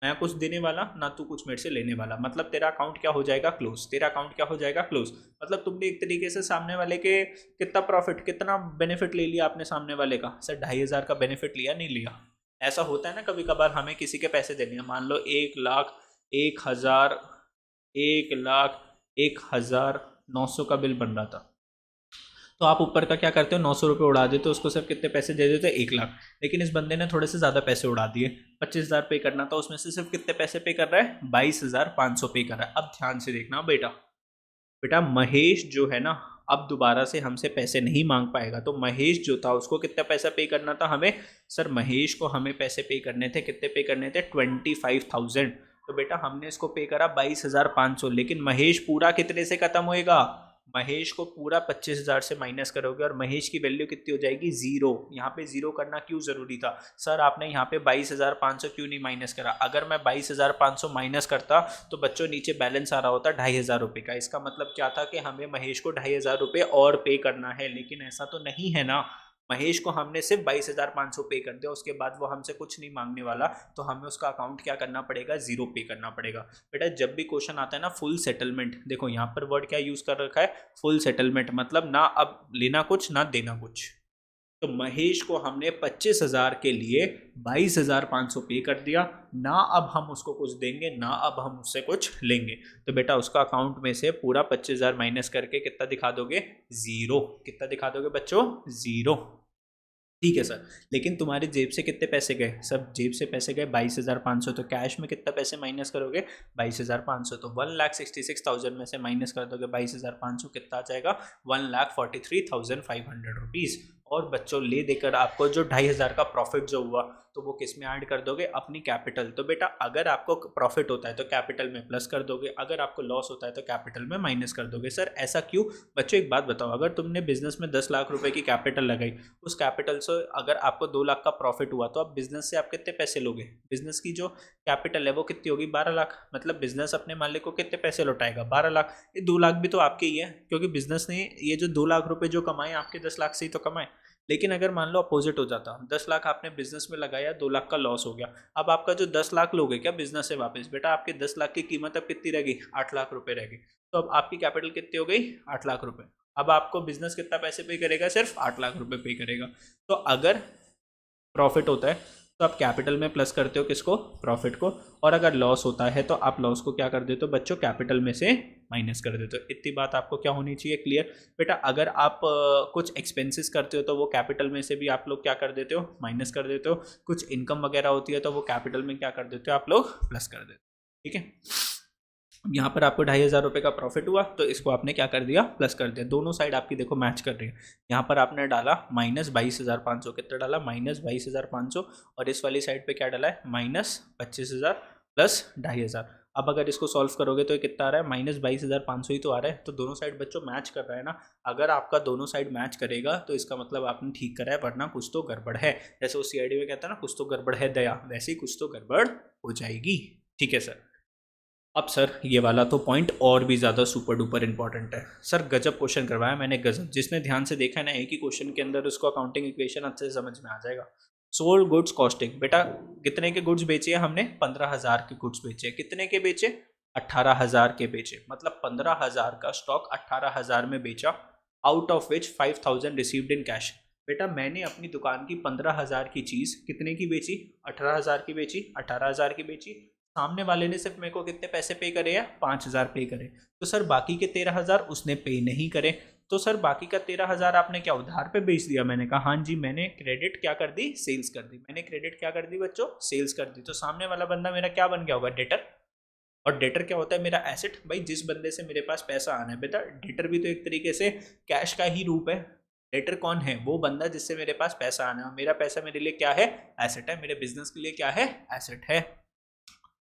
मैं कुछ देने वाला ना तू कुछ मेरे से लेने वाला, मतलब तेरा अकाउंट क्या हो जाएगा? क्लोज। तेरा अकाउंट क्या हो जाएगा? क्लोज। मतलब तुमने एक तरीके से सामने वाले के कितना प्रॉफिट, कितना बेनिफिट ले लिया आपने सामने वाले का? सर 2,500 का बेनिफिट लिया, नहीं लिया? ऐसा होता है ना कभी कभार, हमें किसी के पैसे देने हैं, मान लो 1 लाख 1,000 1,01,900 का बिल बन रहा था, तो आप ऊपर का क्या करते हो, 900 रुपये उड़ा देते हो, उसको सिर्फ कितने पैसे दे देते हो, 1 लाख। लेकिन इस बंदे ने थोड़े से ज़्यादा पैसे उड़ा दिए, 25,000 पे करना था, उसमें से सिर्फ कितने पैसे पे कर रहा है, 22,500 पे कर रहा है। अब ध्यान से देखना बेटा, बेटा महेश जो है ना अब दोबारा से हमसे पैसे नहीं मांग पाएगा, तो महेश जो था उसको कितना पैसा पे करना था हमें, सर महेश को हमें पैसे पे करने थे, कितने पे करने थे, 25,000। तो बेटा हमने इसको पे करा 22,500, लेकिन महेश पूरा कितने से खत्म होएगा, महेश को पूरा 25,000 से माइनस करोगे और महेश की वैल्यू कितनी हो जाएगी, 0। यहाँ पे 0 करना क्यों जरूरी था, सर आपने यहाँ पे 22,500 क्यों नहीं माइनस करा, अगर मैं 22,500 माइनस करता तो बच्चों नीचे बैलेंस आ रहा होता 2,500 रुपये का। इसका मतलब क्या था कि हमें महेश को 2,500 रुपये और पे करना है, लेकिन ऐसा तो नहीं है ना, महेश को हमने सिर्फ 22,500 पे कर दिया, उसके बाद वो हमसे कुछ नहीं मांगने वाला, तो हमें उसका अकाउंट क्या करना पड़ेगा, 0 पे करना पड़ेगा। बेटा जब भी क्वेश्चन आता है ना फुल सेटलमेंट, देखो यहाँ पर वर्ड क्या यूज कर रखा है, फुल सेटलमेंट, मतलब ना अब लेना कुछ ना देना कुछ। तो महेश को हमने 25,000 के लिए 22,500 पे कर दिया, ना अब हम उसको कुछ देंगे ना अब हम उससे कुछ लेंगे, तो बेटा उसका अकाउंट में से पूरा 25,000 माइनस करके कितना दिखा दोगे, 0। कितना दिखा दोगे बच्चों, 0। ठीक है सर, लेकिन तुम्हारे जेब से कितने पैसे गए, सब जेब से पैसे गए 22,500, तो कैश में कितना पैसे माइनस करोगे, 22,500, तो 1,66,000 में से माइनस कर दोगे 22,500, कितना आ जाएगा, 1,43,500 रुपीज़। और बच्चों ले देकर आपको जो 2,500 का प्रॉफिट जो हुआ, तो वो किस में ऐड कर दोगे, अपनी कैपिटल। तो बेटा अगर आपको प्रॉफिट होता है तो कैपिटल में प्लस कर दोगे, अगर आपको लॉस होता है तो कैपिटल में माइनस कर दोगे। सर ऐसा क्यों, बच्चों एक बात बताओ, अगर तुमने बिजनेस में 10 लाख रुपए की कैपिटल लगाई, उस कैपिटल से अगर आपको 2 लाख का प्रॉफिट हुआ, तो आप बिजनेस से आप कितने पैसे लोगे, बिजनेस की जो कैपिटल है वो कितनी होगी, 12 लाख, मतलब बिजनेस अपने मालिक को कितने पैसे लौटाएगा, 12 लाख। ये 2 लाख भी तो आपके ही है, क्योंकि बिजनेस ने ये जो 2 लाख रुपए जो कमाए आपके 10 लाख से ही तो कमाए। लेकिन अगर मान लो अपोजिट हो जाता, 10 लाख आपने बिजनेस में लगाया, 2 लाख का लॉस हो गया, अब आपका जो 10 लाख लोगे क्या बिजनेस से वापस, बेटा आपके 10 लाख की कीमत अब कितनी रहेगी, 8 लाख रुपए रहेगी, तो अब आपकी कैपिटल कितनी हो गई, 8 लाख रुपए। अब आपको बिजनेस कितना पैसे पे करेगा, सिर्फ 8 लाख रुपए पे करेगा। तो अगर प्रॉफिट होता है तो आप कैपिटल में प्लस करते हो किसको, प्रॉफिट को, और अगर लॉस होता है तो आप लॉस को क्या कर देते हो बच्चों, कैपिटल में से माइनस कर देते हो। इतनी बात आपको क्या होनी चाहिए, क्लियर। बेटा अगर आप कुछ एक्सपेंसेस करते हो तो वो कैपिटल में से भी आप लोग क्या कर देते हो, माइनस कर देते हो। कुछ इनकम वगैरह होती है तो वो कैपिटल में क्या कर देते हो आप लोग, प्लस कर देते हो, ठीक है। यहाँ पर आपको 2,500 रुपये का प्रॉफिट हुआ, तो इसको आपने क्या कर दिया, प्लस कर दिया। दोनों साइड आपकी देखो मैच कर रही है। यहाँ पर आपने डाला -22,500, कितना डाला, -22,500, और इस वाली साइड पे क्या डाला है, -25,000 प्लस 2,500। अब अगर इसको सॉल्व करोगे तो ये कितना आ रहा है, -22,500 ही तो आ रहा है। तो दोनों साइड बच्चों मैच कर रहा है ना। अगर आपका दोनों साइड मैच करेगा तो इसका मतलब आपने ठीक करा है, वरना कुछ तो गड़बड़ है। जैसे वो CID में कहता है ना, कुछ तो गड़बड़ है दया, वैसे ही कुछ तो गड़बड़ हो जाएगी, ठीक है सर। अब सर ये वाला तो पॉइंट और भी ज़्यादा सुपर डुपर इंपॉर्टेंट है सर, गजब क्वेश्चन करवाया मैंने, गजब। जिसने ध्यान से देखा है ना एक ही क्वेश्चन के अंदर, उसको अकाउंटिंग इक्वेशन अच्छे से समझ में आ जाएगा। सोल्ड गुड्स कॉस्टिंग, बेटा कितने के गुड्स बेचे हैं हमने, 15,000 के गुड्स बेचे। कितने के बेचे, 18,000 के बेचे, मतलब 15,000 का स्टॉक 18,000 में बेचा, out of which 5,000 received in cash. बेटा मैंने अपनी दुकान की 15,000 की चीज़ कितने की बेची, 18,000 की बेची, 18,000 की बेची। सामने वाले ने सिर्फ मेरे को कितने पैसे पे करे हैं, 5,000 पे करे। तो सर बाकी के 13,000 उसने पे नहीं करे, तो सर बाकी का 13,000 आपने क्या उधार पे बेच दिया। मैंने कहा हाँ जी, मैंने क्रेडिट क्या कर दी, सेल्स कर दी। मैंने क्रेडिट क्या कर दी बच्चों, सेल्स कर दी। तो सामने वाला बंदा मेरा क्या बन गया होगा, डेटर। और डेटर क्या होता है, मेरा एसेट। भाई जिस बंदे से मेरे पास पैसा आना है, बेटा डेटर भी तो एक तरीके से कैश का ही रूप है। डेटर कौन है, वो बंदा जिससे मेरे पास पैसा आना है, और मेरा पैसा मेरे लिए क्या है, एसेट है। मेरे बिजनेस के लिए क्या है, एसेट है।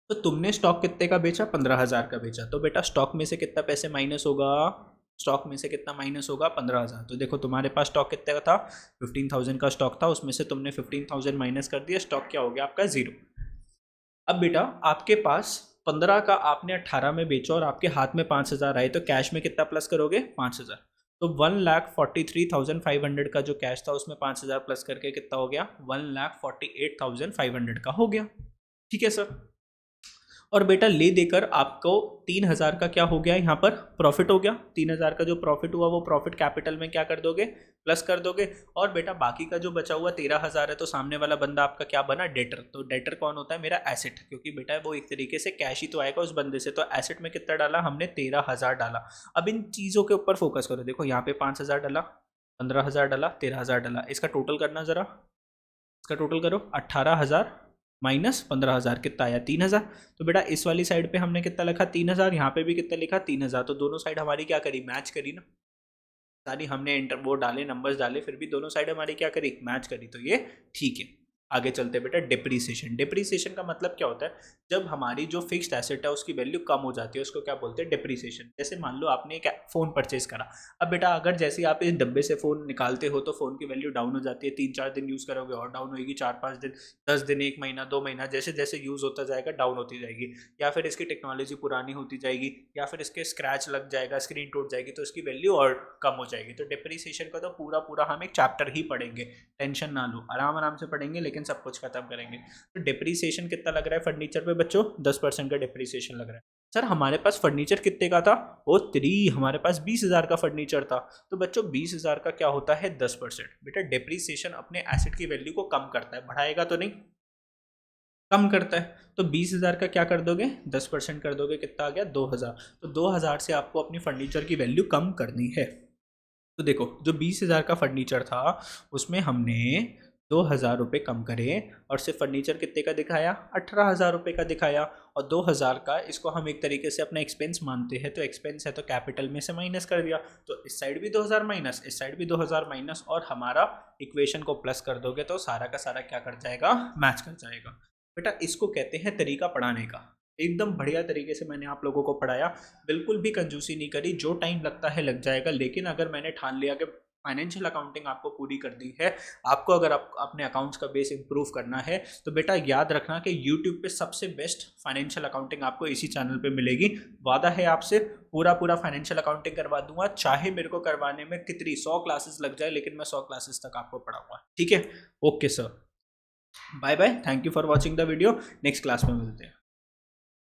तो तुमने स्टॉक कितने का बेचा, 15,000 का बेचा। तो बेटा स्टॉक में से कितना पैसे माइनस होगा, स्टॉक में से कितना माइनस होगा, 15,000। तो देखो तुम्हारे पास स्टॉक कितने का था, 15,000 का स्टॉक था, उसमें से तुमने 15,000 माइनस कर दिया, स्टॉक क्या हो गया आपका, 0। अब बेटा आपके पास 15 का आपने 18 में बेचा और आपके हाथ में 5,000 आए, तो कैश में कितना प्लस करोगे, 5,000। तो 1,43,500 का जो कैश था उसमें 5,000 प्लस करके कितना हो गया, 1,48,500 का हो गया, ठीक है सर। और बेटा ले देकर आपको 3,000 का क्या हो गया, यहाँ पर प्रॉफिट हो गया। 3,000 का जो प्रॉफिट हुआ वो प्रॉफिट कैपिटल में क्या कर दोगे, प्लस कर दोगे। और बेटा बाकी का जो बचा हुआ 13,000 है, तो सामने वाला बंदा आपका क्या बना, डेटर। तो डेटर कौन होता है, मेरा एसेट, क्योंकि बेटा वो एक तरीके से कैश ही तो आएगा उस बंदे से। तो एसेट में कितना डाला हमने, 13,000 डाला। अब इन चीज़ों के ऊपर फोकस करो, देखो यहाँ पे 5,000 डाला, 15,000 डाला, 13,000 डाला, इसका टोटल करना जरा, इसका टोटल करो, 18,000 माइनस 15,000 कितना आया, 3,000। तो बेटा इस वाली साइड पे हमने कितना लिखा, 3,000, यहाँ पे भी कितना लिखा, 3,000। तो दोनों साइड हमारी क्या करी, मैच करी ना, सारी हमने इंटर वो डाले, नंबर्स डाले, फिर भी दोनों साइड हमारी क्या करी, मैच करी। तो ये ठीक है। आगे चलते बेटा, डिप्रीसिएशन। डिप्रीसिएशन का मतलब क्या होता है, जब हमारी जो फिक्स्ड एसेट है उसकी वैल्यू कम हो जाती है, उसको क्या बोलते हैं, डिप्रीसिएशन। जैसे मान लो आपने एक फ़ोन परचेज करा, अब बेटा अगर जैसे आप इस डब्बे से फ़ोन निकालते हो तो फ़ोन की वैल्यू डाउन हो जाती है, 3-4 दिन यूज़ करोगे और डाउन होगी, 4-5 दिन, 10 दिन, 1 महीना, 2 महीना, जैसे जैसे यूज़ होता जाएगा डाउन होती जाएगी। या फिर इसकी टेक्नोलॉजी पुरानी होती जाएगी, या फिर इसके स्क्रैच लग जाएगा, स्क्रीन टूट जाएगी, तो इसकी वैल्यू और कम हो जाएगी। तो डिप्रीसिएशन का तो पूरा पूरा हम एक चैप्टर ही पढ़ेंगे, टेंशन ना लो, आराम आराम से पढ़ेंगे, लेकिन सब कुछ खत्म करेंगे। तो डिप्रीसिएशन कितना लग रहा है फर्नीचर पे बच्चों, 10% का डिप्रीसिएशन लग रहा है। सर हमारे पास फर्नीचर कितने का था, ओ 3, हमारे पास 20,000 का फर्नीचर था। तो बच्चों 20,000 का क्या होता है, 10%। बेटा डिप्रीसिएशन अपने एसेट की वैल्यू को कम करता है, बढ़ाएगा तो नहीं, कम करता है। तो 20,000 का क्या कर दोगे, 10% कर दोगे, कितना आ गया, 2,000। तो 2,000 से आपको अपनी फर्नीचर की वैल्यू कम करनी है। तो देखो जो 20,000 का फर्नीचर था उसमें हमने 2,000 रुपये कम करे, और सिर्फ फर्नीचर कितने का दिखाया, 18,000 रुपये का दिखाया। और 2,000 का इसको हम एक तरीके से अपना एक्सपेंस मानते हैं, तो एक्सपेंस है तो कैपिटल में से माइनस कर दिया। तो इस साइड भी 2,000 माइनस, इस साइड भी 2,000 माइनस, और हमारा इक्वेशन को प्लस कर दोगे तो सारा का सारा क्या कर जाएगा, मैच कर जाएगा। बेटा इसको कहते हैं तरीका पढ़ाने का। एकदम बढ़िया तरीके से मैंने आप लोगों को पढ़ाया, बिल्कुल भी कंजूसी नहीं करी, जो टाइम लगता है लग जाएगा। लेकिन अगर मैंने ठान लिया कि फाइनेंशियल अकाउंटिंग आपको पूरी कर दी है, आपको अगर आप अपने अकाउंट्स का बेस इंप्रूव करना है, तो बेटा याद रखना कि यूट्यूब पे सबसे बेस्ट फाइनेंशियल अकाउंटिंग आपको इसी चैनल पे मिलेगी। वादा है आपसे, पूरा पूरा फाइनेंशियल अकाउंटिंग करवा दूंगा, चाहे मेरे को करवाने में कितनी 100 क्लासेस लग जाए, लेकिन मैं 100 क्लासेस तक आपको पढ़ाऊंगा। ठीक है, okay sir, bye bye, thank you for watching the video, next class में मिलते हैं।